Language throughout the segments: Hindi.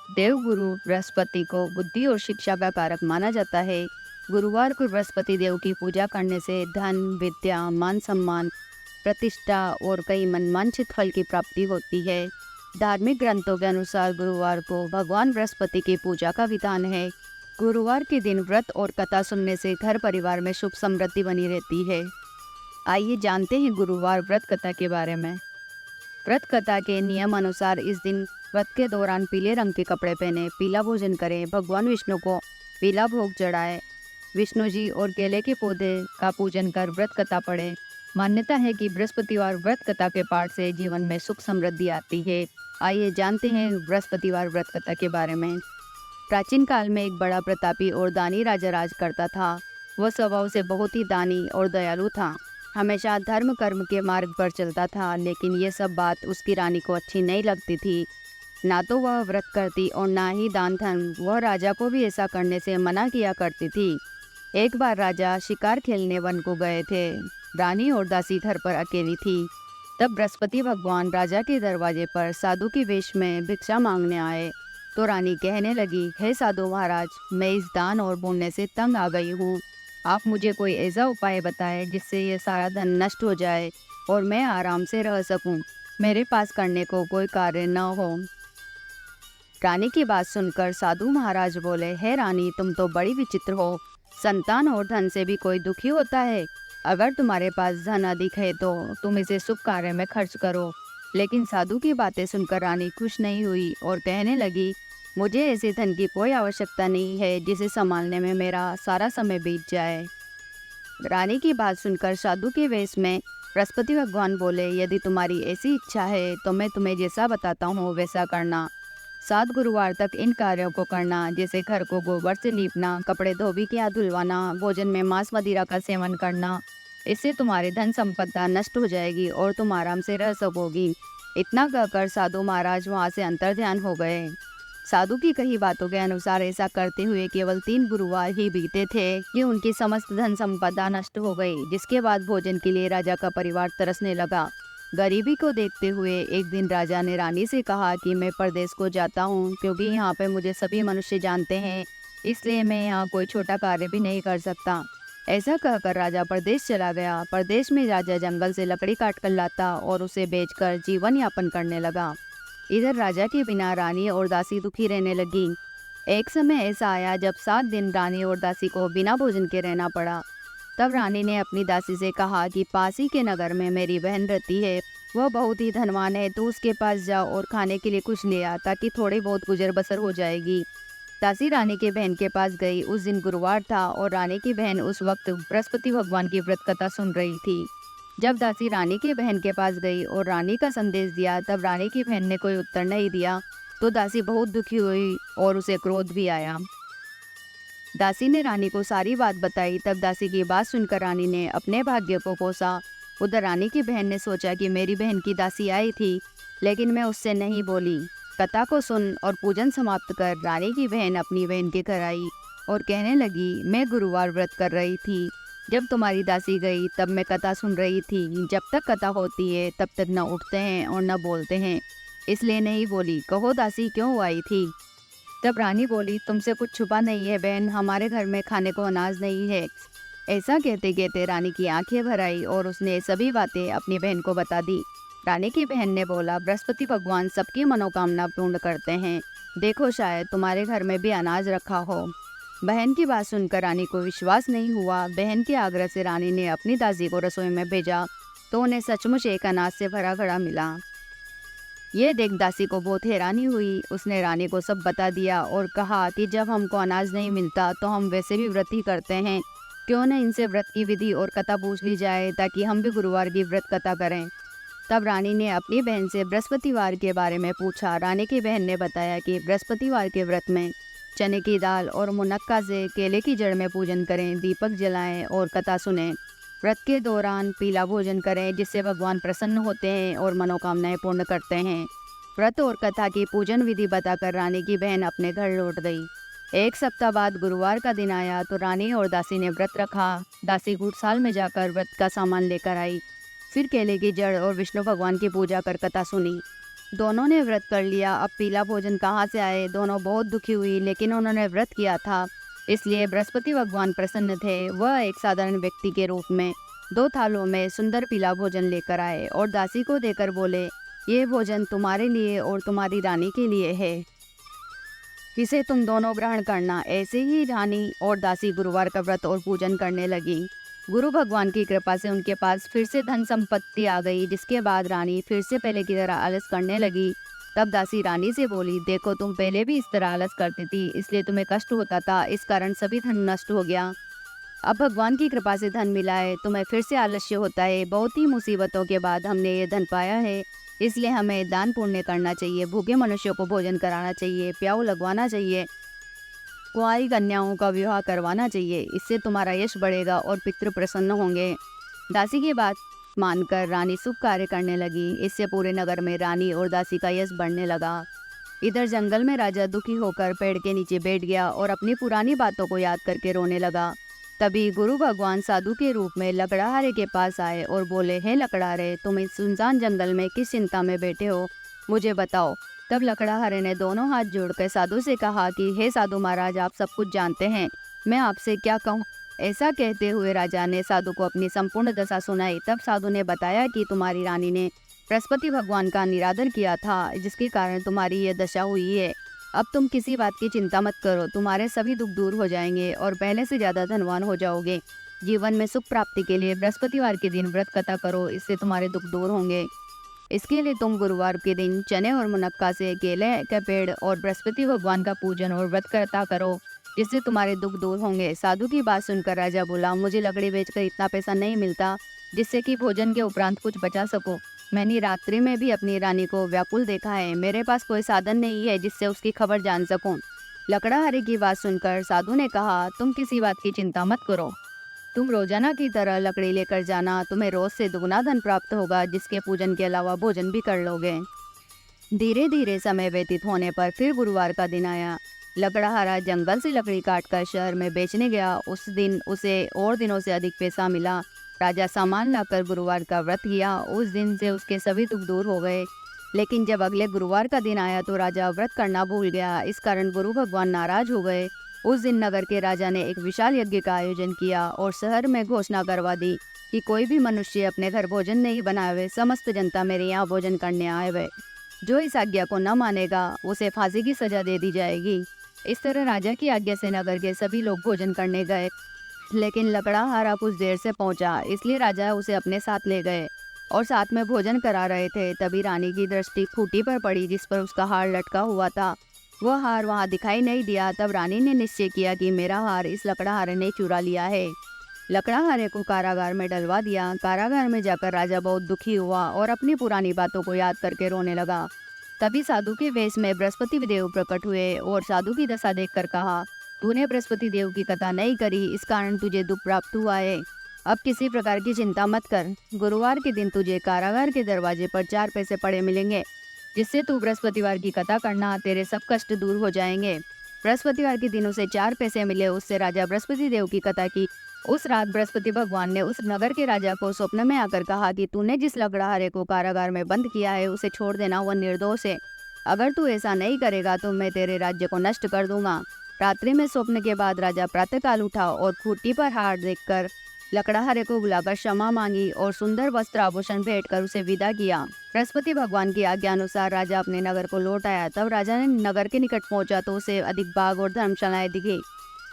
देवगुरु बृहस्पति को बुद्धि और शिक्षा का कारक माना जाता है। गुरुवार को बृहस्पति देव की पूजा करने से धन, विद्या, मान सम्मान, प्रतिष्ठा और कई मनवांछित फल की प्राप्ति होती है। धार्मिक ग्रंथों के अनुसार गुरुवार को भगवान बृहस्पति की पूजा का विधान है। गुरुवार के दिन व्रत और कथा सुनने से घर परिवार में सुख समृद्धि बनी रहती है। आइए जानते हैं गुरुवार व्रत कथा के बारे में। व्रत कथा के नियम अनुसार इस दिन व्रत के दौरान पीले रंग के कपड़े पहने, पीला भोजन करें, भगवान विष्णु को पीला भोग चढ़ाए, विष्णु जी और केले के पौधे का पूजन कर व्रत कथा पढ़े। मान्यता है कि बृहस्पतिवार व्रत कथा के पाठ से जीवन में सुख समृद्धि आती है। आइए जानते हैं बृहस्पतिवार व्रत कथा के बारे में। प्राचीन काल में एक बड़ा प्रतापी और दानी राजा राज करता था। वह स्वभाव से बहुत ही दानी और दयालु था। हमेशा धर्म कर्म के मार्ग पर चलता था, लेकिन ये सब बात उसकी रानी को अच्छी नहीं लगती थी। ना तो वह व्रत करती और ना ही दान धर्म। वह राजा को भी ऐसा करने से मना किया करती थी। एक बार राजा शिकार खेलने वन को गए थे। रानी और दासी घर पर अकेली थी। तब बृहस्पति भगवान राजा के दरवाजे पर साधु के वेश में भिक्षा मांगने आए। तो रानी कहने लगी, हे साधु महाराज, मैं इस दान और पुण्य से तंग आ गई हूँ। आप मुझे कोई ऐसा उपाय बताएं जिससे ये सारा धन नष्ट हो जाए और मैं आराम से रह सकूं। मेरे पास करने को कोई कार्य न हो। रानी की बात सुनकर साधु महाराज बोले, हे रानी, तुम तो बड़ी विचित्र हो। संतान और धन से भी कोई दुखी होता है। अगर तुम्हारे पास धन अधिक है तो तुम इसे शुभ कार्य में खर्च करो। लेकिन साधु की बातें सुनकर रानी खुश नहीं हुई और कहने लगी, मुझे ऐसे धन की कोई आवश्यकता नहीं है जिसे संभालने में मेरा सारा समय बीत जाए। रानी की बात सुनकर साधु के वेश में बृहस्पति भगवान बोले, यदि तुम्हारी ऐसी इच्छा है तो मैं तुम्हें जैसा बताता हूँ वैसा करना। 7 गुरुवार तक इन कार्यों को करना, जैसे घर को गोबर से लीपना, कपड़े धोबी के हाथ धुलवाना, भोजन में मांस मदिरा का सेवन करना। इससे तुम्हारी धन संपदा नष्ट हो जाएगी और तुम आराम से रह सकोगी। इतना कहकर साधु महाराज वहाँ से अंतर्ध्यान हो गए। साधु की कही बातों के अनुसार ऐसा करते हुए केवल 3 गुरुवार ही बीते थे कि उनकी समस्त धन संपदा नष्ट हो गई। जिसके बाद भोजन के लिए राजा का परिवार तरसने लगा। गरीबी को देखते हुए एक दिन राजा ने रानी से कहा कि मैं परदेश को जाता हूँ, क्योंकि यहाँ पे मुझे सभी मनुष्य जानते हैं, इसलिए मैं यहाँ कोई छोटा कार्य भी नहीं कर सकता। ऐसा कहकर राजा परदेश चला गया। परदेश में राजा जंगल से लकड़ी काट कर लाता और उसे बेचकर जीवन यापन करने लगा। इधर राजा के बिना रानी और दासी दुखी रहने लगी। एक समय ऐसा आया जब 7 दिन रानी और दासी को बिना भोजन के रहना पड़ा। तब रानी ने अपनी दासी से कहा कि पास ही के नगर में मेरी बहन रहती है, वह बहुत ही धनवान है, तो उसके पास जाओ और खाने के लिए कुछ ले आ, ताकि थोड़ी बहुत गुजर बसर हो जाएगी। दासी रानी के बहन के पास गई। उस दिन गुरुवार था और रानी की बहन उस वक्त बृहस्पति भगवान की व्रत कथा सुन रही थी। जब दासी रानी की बहन के पास गई और रानी का संदेश दिया, तब रानी की बहन ने कोई उत्तर नहीं दिया, तो दासी बहुत दुखी हुई और उसे क्रोध भी आया। दासी ने रानी को सारी बात बताई। तब दासी की बात सुनकर रानी ने अपने भाग्य को कोसा। उधर रानी की बहन ने सोचा कि मेरी बहन की दासी आई थी, लेकिन मैं उससे नहीं बोली। कथा को सुन और पूजन समाप्त कर रानी की बहन अपनी बहन के घर आई और कहने लगी, मैं गुरुवार व्रत कर रही थी। जब तुम्हारी दासी गई तब मैं कथा सुन रही थी। जब तक कथा होती है तब तक न उठते हैं और न बोलते हैं, इसलिए नहीं बोली। कहो दासी क्यों आई थी? तब रानी बोली, तुमसे कुछ छुपा नहीं है बहन, हमारे घर में खाने को अनाज नहीं है। ऐसा कहते कहते रानी की आंखें भर आई और उसने सभी बातें अपनी बहन को बता दी। रानी की बहन ने बोला, बृहस्पति भगवान सबकी मनोकामना पूर्ण करते हैं, देखो शायद तुम्हारे घर में भी अनाज रखा हो। बहन की बात सुनकर रानी को विश्वास नहीं हुआ। बहन के आग्रह से रानी ने अपनी दासी को रसोई में भेजा, तो उन्हें सचमुच एक अनाज से भरा घड़ा मिला। ये देख दासी को बहुत हैरानी हुई। उसने रानी को सब बता दिया और कहा कि जब हमको अनाज नहीं मिलता तो हम वैसे भी व्रत ही करते हैं, क्यों न इनसे व्रत की विधि और कथा पूछ ली जाए, ताकि हम भी गुरुवार की व्रत कथा करें। तब रानी ने अपनी बहन से बृहस्पतिवार के बारे में पूछा। रानी की बहन ने बताया कि बृहस्पतिवार के व्रत में चने की दाल और मुनक्का से केले की जड़ में पूजन करें, दीपक जलाएं और कथा सुनें। व्रत के दौरान पीला भोजन करें, जिससे भगवान प्रसन्न होते हैं और मनोकामनाएं पूर्ण करते हैं। व्रत और कथा की पूजन विधि बताकर रानी की बहन अपने घर लौट गई। 1 सप्ताह बाद गुरुवार का दिन आया तो रानी और दासी ने व्रत रखा। दासी घुड़साल में जाकर व्रत का सामान लेकर आई। फिर केले की जड़ और विष्णु भगवान की पूजा कर कथा सुनी। दोनों ने व्रत कर लिया, अब पीला भोजन कहाँ से आए। दोनों बहुत दुखी हुई, लेकिन उन्होंने व्रत किया था, इसलिए बृहस्पति भगवान प्रसन्न थे। वह एक साधारण व्यक्ति के रूप में 2 थालों में सुंदर पीला भोजन लेकर आए और दासी को देकर बोले, ये भोजन तुम्हारे लिए और तुम्हारी रानी के लिए है, इसे तुम दोनों ग्रहण करना। ऐसे ही रानी और दासी गुरुवार का व्रत और पूजन करने लगी। गुरु भगवान की कृपा से उनके पास फिर से धन संपत्ति आ गई, जिसके बाद रानी फिर से पहले की तरह आलस करने लगी। तब दासी रानी से बोली, देखो तुम पहले भी इस तरह आलस करती थी, इसलिए तुम्हें कष्ट होता था, इस कारण सभी धन नष्ट हो गया। अब भगवान की कृपा से धन मिला है, तुम्हें फिर से आलस्य होता है। बहुत ही मुसीबतों के बाद हमने ये धन पाया है, इसलिए हमें दान पुण्य करना चाहिए, भूखे मनुष्यों को भोजन कराना चाहिए, प्याऊ लगवाना चाहिए, कुंवारी कन्याओं का विवाह करवाना चाहिए। इससे तुम्हारा यश बढ़ेगा और पितृ प्रसन्न होंगे। दासी की बात मानकर रानी शुभ कार्य करने लगी। इससे पूरे नगर में रानी और दासी का यश बढ़ने लगा। इधर जंगल में राजा दुखी होकर पेड़ के नीचे बैठ गया और अपनी पुरानी बातों को याद करके रोने लगा। तभी गुरु भगवान साधु के रूप में लकड़ाहारे के पास आए और बोले, हे लकड़ाहारे, तुम इस सुनसान जंगल में किस चिंता में बैठे हो, मुझे बताओ। तब लकड़ाहारे ने दोनों हाथ जोड़कर साधु से कहा कि हे साधु महाराज, आप सब कुछ जानते हैं, मैं आपसे क्या कहूँ। ऐसा कहते हुए राजा ने साधु को अपनी संपूर्ण दशा सुनाई। तब साधु ने बताया कि तुम्हारी रानी ने बृहस्पति भगवान का निरादर किया था, जिसके कारण तुम्हारी ये दशा हुई है। अब तुम किसी बात की चिंता मत करो, तुम्हारे सभी दुख दूर हो जाएंगे और पहले से ज़्यादा धनवान हो जाओगे। जीवन में सुख प्राप्ति के लिए बृहस्पतिवार के दिन व्रत कथा करो, इससे तुम्हारे दुख दूर होंगे। इसके लिए तुम गुरुवार के दिन चने और मुनक्का से केले के पेड़ और बृहस्पति भगवान का पूजन और व्रत कथा करो, जिससे तुम्हारे दुख दूर होंगे। साधु की बात सुनकर राजा बोला, मुझे लकड़ी बेचकर इतना पैसा नहीं मिलता जिससे कि भोजन के उपरांत कुछ बचा सको। मैंने रात्रि में भी अपनी रानी को व्याकुल देखा है, मेरे पास कोई साधन नहीं है जिससे उसकी खबर जान सकूं। लकड़ाहारे की बात सुनकर साधु ने कहा, तुम किसी बात की चिंता मत करो, तुम रोजाना की तरह लकड़ी लेकर जाना, तुम्हें रोज से दुगना धन प्राप्त होगा, जिसके पूजन के अलावा भोजन भी कर लोगे। धीरे धीरे समय व्यतीत होने पर फिर गुरुवार का दिन आया। लकड़ाहारा जंगल से लकड़ी काटकर शहर में बेचने गया। उस दिन उसे और दिनों से अधिक पैसा मिला। राजा सामान लाकर गुरुवार का व्रत किया। उस दिन से उसके सभी दुख दूर हो गए। लेकिन जब अगले गुरुवार का दिन आया तो राजा व्रत करना भूल गया। इस कारण गुरु भगवान नाराज हो गए। उस दिन नगर के राजा ने एक विशाल यज्ञ का आयोजन किया और शहर में घोषणा करवा दी कि कोई भी मनुष्य अपने घर भोजन नहीं बनावे, समस्त जनता मेरे यहाँ भोजन करने आए हुए। जो इस आज्ञा को न मानेगा उसे फांसी की सजा दे दी जाएगी। इस तरह राजा की आज्ञा से नगर के सभी लोग भोजन करने गए। लेकिन लकड़ाहारा कुछ देर से पहुंचा, इसलिए राजा उसे अपने साथ ले गए और साथ में भोजन करा रहे थे। तभी रानी की दृष्टि खूंटी पर पड़ी जिस पर उसका हार लटका हुआ था। वह हार वहां दिखाई नहीं दिया। तब रानी ने निश्चय किया कि मेरा हार इस लकड़ाहारे ने चुरा लिया है। लकड़ाहारे को कारागार में डलवा दिया। कारागार में जाकर राजा बहुत दुखी हुआ और अपनी पुरानी बातों को याद करके रोने लगा। तभी साधु के वेश में बृहस्पति देव प्रकट हुए और साधु की दशा देखकर कहा, तूने बृहस्पति देव की कथा नहीं करी, इस कारण तुझे दुख प्राप्त हुआ है। अब किसी प्रकार की चिंता मत कर। गुरुवार के दिन तुझे कारागार के दरवाजे पर 4 पैसे पड़े मिलेंगे, जिससे तू बृहस्पतिवार की कथा करना, तेरे सब कष्ट दूर हो जाएंगे। बृहस्पतिवार के दिन उसे 4 पैसे मिले। उससे राजा बृहस्पति देव की कथा की। उस रात बृहस्पति भगवान ने उस नगर के राजा को स्वप्न में आकर कहा कि तूने जिस लकड़ाहारे को कारागार में बंद किया है उसे छोड़ देना, वह निर्दोष है। अगर तू ऐसा नहीं करेगा तो मैं तेरे राज्य को नष्ट कर दूंगा। रात्रि में स्वप्न के बाद राजा प्रातःकाल उठा और खूंटी पर हार देखकर लकड़ाहारे को बुलाकर क्षमा मांगी और सुंदर वस्त्र आभूषण भेंट कर उसे विदा किया। बृहस्पति भगवान की आज्ञा अनुसार राजा अपने नगर को लौट आया। तब राजा ने नगर के निकट पहुंचा तो उसे अधिक बाग और धर्मशालाएं दिखी।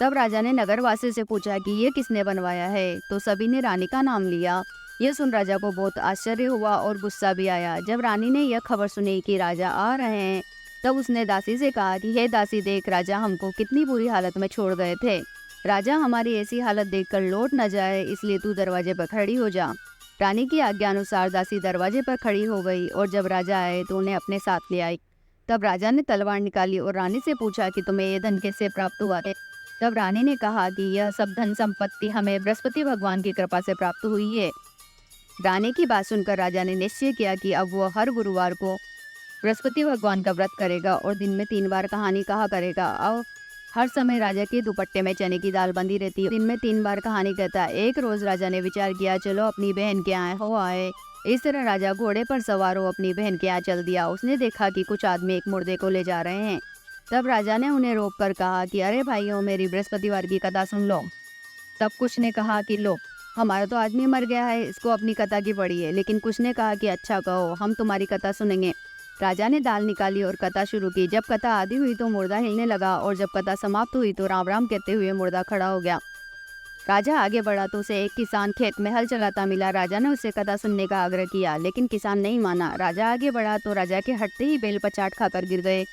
तब राजा ने नगरवासी से पूछा कि ये किसने बनवाया है, तो सभी ने रानी का नाम लिया। यह सुन राजा को बहुत आश्चर्य हुआ और गुस्सा भी आया। जब रानी ने यह खबर सुनी कि राजा आ रहे हैं, तब उसने दासी से कहा कि हे दासी, देख राजा हमको कितनी बुरी हालत में छोड़ गए थे। राजा हमारी ऐसी हालत देखकर लौट न जाए, इसलिए तू दरवाजे पर खड़ी हो जा। रानी की आज्ञा अनुसार दासी दरवाजे पर खड़ी हो गई और जब राजा आए तो उन्हें अपने साथ ले आई। तब राजा ने तलवार निकाली और रानी से पूछा कि तुम्हें यह धन कैसे प्राप्त हुआ है। तब रानी ने कहा कि यह सब धन संपत्ति हमें बृहस्पति भगवान की कृपा से प्राप्त हुई है। रानी की बात सुनकर राजा ने निश्चय किया कि अब वह हर गुरुवार को बृहस्पति भगवान का व्रत करेगा और दिन में 3 बार कहानी कहा करेगा। और हर समय राजा के दुपट्टे में चने की दाल बंधी रहती है। दिन में 3 बार कहानी कहता है। एक रोज राजा ने विचार किया, चलो अपनी बहन के आए हो आए इस तरह राजा घोड़े पर सवार हो अपनी बहन के यहाँ चल दिया। उसने देखा कि कुछ आदमी एक मुर्दे को ले जा रहे हैं। तब राजा ने उन्हें रोक कर कहा कि अरे भाइयों, मेरी बृहस्पतिवार की कथा सुन लो। तब कुछ ने कहा कि लो, हमारा तो आदमी मर गया है, इसको अपनी कथा की पड़ी है। लेकिन कुछ ने कहा कि अच्छा कहो, हम तुम्हारी कथा सुनेंगे। राजा ने दाल निकाली और कथा शुरू की। जब कथा आधी हुई तो मुर्दा हिलने लगा और जब कथा समाप्त हुई तो राम राम कहते हुए मुर्दा खड़ा हो गया। राजा आगे बढ़ा तो उसे एक किसान खेत में हल चलाता मिला। राजा ने उससे कथा सुनने का आग्रह किया, लेकिन किसान नहीं माना। राजा आगे बढ़ा तो राजा के हटते ही बेल पचाट खाकर गिर गए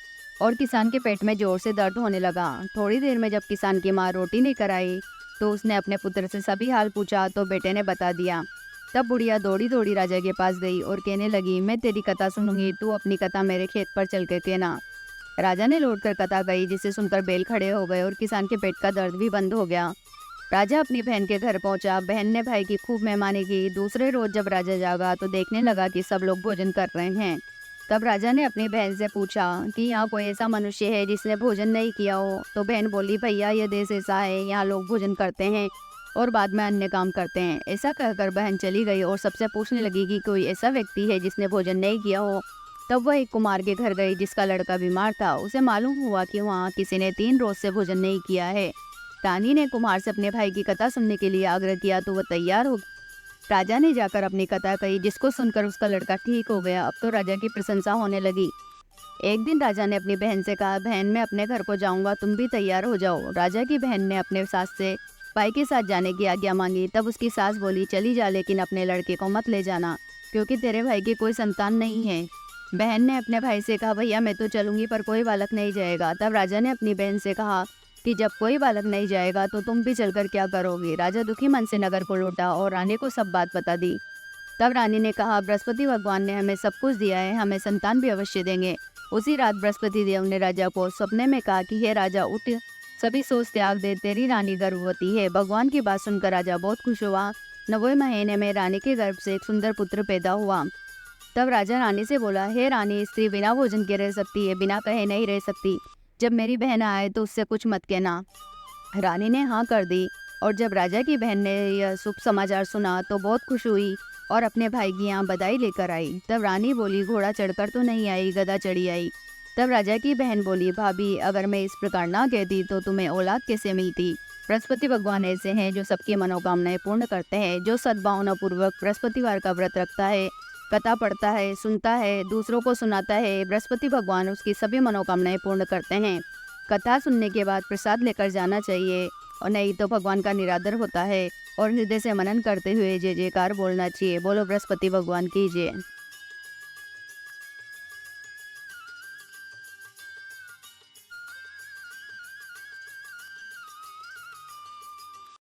और किसान के पेट में जोर से दर्द होने लगा। थोड़ी देर में जब किसान की माँ रोटी लेकर आई तो उसने अपने पुत्र से सभी हाल पूछा तो बेटे ने बता दिया। तब बुढ़िया दौड़ी दौड़ी राजा के पास गई और कहने लगी, मैं तेरी कथा सुनूंगी, तू अपनी कथा मेरे खेत पर चल के कहना। राजा ने लौटकर कथा कही, जिसे सुनकर बैल खड़े हो गए और किसान के पेट का दर्द भी बंद हो गया। राजा अपनी बहन के घर पहुंचा। बहन ने भाई की खूब मेहमानी की। दूसरे रोज जब राजा जागा तो देखने लगा कि सब लोग भोजन कर रहे हैं। तब राजा ने अपनी बहन से पूछा कि यहाँ कोई ऐसा मनुष्य है जिसने भोजन नहीं किया हो। तो बहन बोली, भैया ये देश ऐसा है, यहाँ लोग भोजन करते हैं और बाद में अन्य काम करते हैं। ऐसा कहकर बहन चली गई और सबसे पूछने लगी कि कोई ऐसा व्यक्ति है जिसने भोजन नहीं किया हो। तब वह एक कुमार के घर गई जिसका लड़का बीमार था। उसे मालूम हुआ कि वहाँ किसी ने 3 रोज से भोजन नहीं किया है। रानी ने कुमार से अपने भाई की कथा सुनने के लिए आग्रह किया तो वह तैयार हो। राजा ने जाकर अपनी कथा कही, जिसको सुनकर उसका लड़का ठीक हो गया। अब तो राजा की प्रशंसा होने लगी। एक दिन राजा ने अपनी बहन से कहा, बहन मैं अपने घर को जाऊंगा, तुम भी तैयार हो जाओ। राजा की बहन ने अपने सास से भाई के साथ जाने की आज्ञा मांगी। तब उसकी सास बोली, चली जा, लेकिन अपने लड़के को मत ले जाना, क्योंकि तेरे भाई की कोई संतान नहीं है। बहन ने अपने भाई से कहा, भैया मैं तो चलूंगी पर कोई बालक नहीं जाएगा। तब राजा ने अपनी बहन से कहा कि जब कोई बालक नहीं जाएगा तो तुम भी चलकर क्या करोगे। राजा दुखी मन से नगर को लौटा और रानी को सब बात बता दी। तब रानी ने कहा, बृहस्पति भगवान ने हमें सब कुछ दिया है, हमें संतान भी अवश्य देंगे। उसी रात बृहस्पति देव ने राजा को सपने में कहा कि हे राजा, उठ, सभी सोच त्याग दे, तेरी रानी गर्भवती है। भगवान की बात सुनकर राजा बहुत खुश हुआ। 9वें महीने में रानी के गर्भ से एक सुंदर पुत्र पैदा हुआ। तब राजा रानी से बोला, हे रानी, स्त्री बिना भोजन के रह सकती है, बिना कहे नहीं रह सकती। जब मेरी बहन आए तो उससे कुछ मत कहना। रानी ने हाँ कर दी और जब राजा की बहन ने यह शुभ समाचार सुना तो बहुत खुश हुई और अपने भाई की यहाँ बधाई लेकर आई। तब रानी बोली, घोड़ा चढ़कर तो नहीं आई, गधा चढ़ी आई। तब राजा की बहन बोली, भाभी अगर मैं इस प्रकार ना कहती तो तुम्हें औलाद कैसे मिलती। बृहस्पति भगवान ऐसे हैं जो सबकी मनोकामनाएं पूर्ण करते हैं। जो सद्भावना पूर्वक बृहस्पतिवार का व्रत रखता है, कथा पढ़ता है, सुनता है, दूसरों को सुनाता है, बृहस्पति भगवान उसकी सभी मनोकामनाएं पूर्ण करते हैं। कथा सुनने के बाद प्रसाद लेकर जाना चाहिए और नहीं तो भगवान का निरादर होता है। और हृदय से मनन करते हुए जय जयकार बोलना चाहिए। बोलो बृहस्पति भगवान की जय।